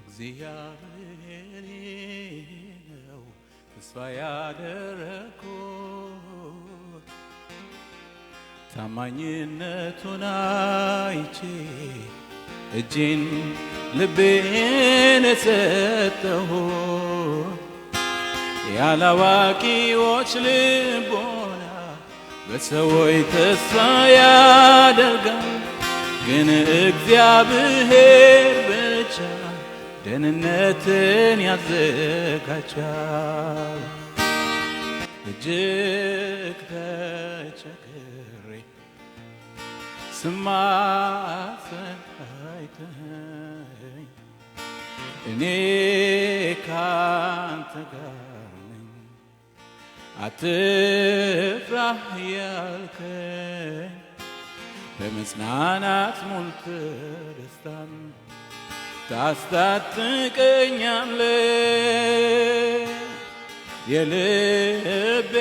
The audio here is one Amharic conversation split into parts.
እግዚአብሔር ነው ተስፋ ያደረኩት ታማኝነቱን አይቼ እጄን ልቤን ሰጠሁት ያላዋቂዎች ልቦና በሰዎች ተስፋ ያደርጋል ግን እግዚአብሔር ብቻ ደህንነትን ያዘጋጃል እጅግ ተቸግሬ ስማጸን አይተኸኝ እኔ ካንተ ጋር ነኝ አትፍራ ያልከኝ በመጽናናት ሞልተህ ደስታን ታስታጥቀኛለህ የልቤ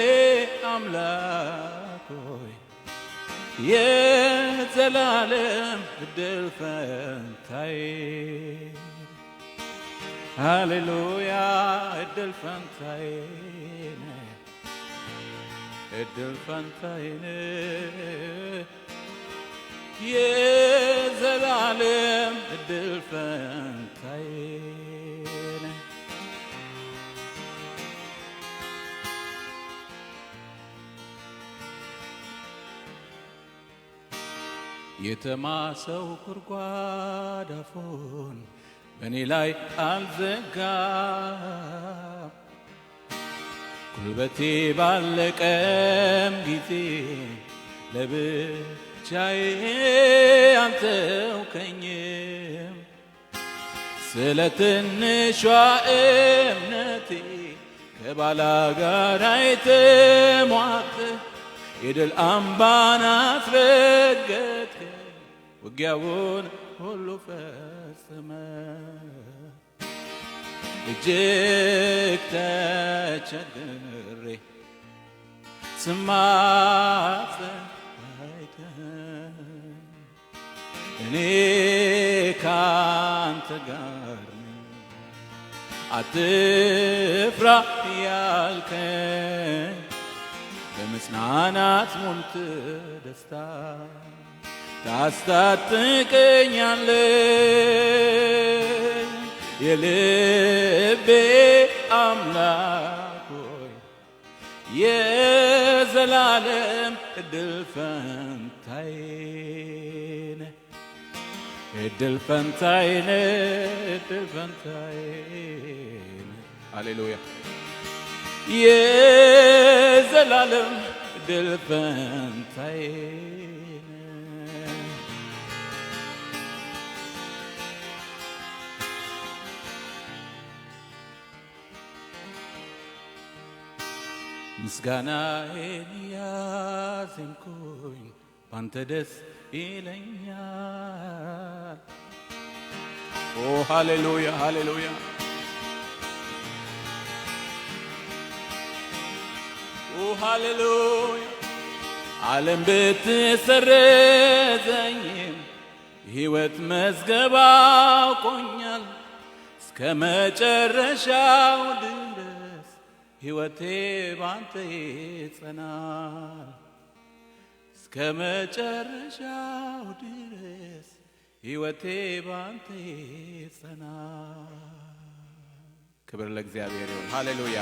አምላክ ሆይ የዘላለም ዕድል ፈንታዬ ሃሌሉያ ዕድል ፈንታዬ ነህ ዕድል ፈንታዬ ነህ የዘላለም ዕድል ፈንታዬ ነህ የተማሰው ጉድጓድ አፉን በእኔ ላይ አልዘጋም ጉልበቴ ባለቀም ጊዜ ለብቻዬ አልተውከኝም ስለ ትንሿ እምነቴ ከባላጋራዬ ተሟግተህ የድል አምባን አስረገጥከኝ ውጊያውን ሁሉ ፈጽመህ እጅግ ተቸግሬ ስማጸን አይተኸኝ እኔ ካንተ ጋር ነኝ አትፍራ ያልከኝ በመጽናናት ሞልተህ ደስታ ታስታጥቀኛለህ የልቤ አምላክ ሆይ የዘላለም ዕድል ፈንታዬ ነህ ዕድል ፈንታዬ ነህ ዕድል ፈንታዬ ነህ ሃሌሉያ የዘላለም ዕድል ፈንታዬ ምስጋናዬን ያዜምኩኝ ባንተ ደስ ይለኛል ኦ ሃሌሉያ ሃሌሉያ ኦ ሃሌሉያ ዓለም ብትሰረዘኝም ሕይወት መዝገብ አውቆኛል እስከ መጨረሻው ድረስ ሕይወቴ ባንተ ይጸናል እስከ መጨረሻው ድረስ ሕይወቴ ባንተ ይጸናል ክብር ለእግዚአብሔር ይሁን ሃሌሉያ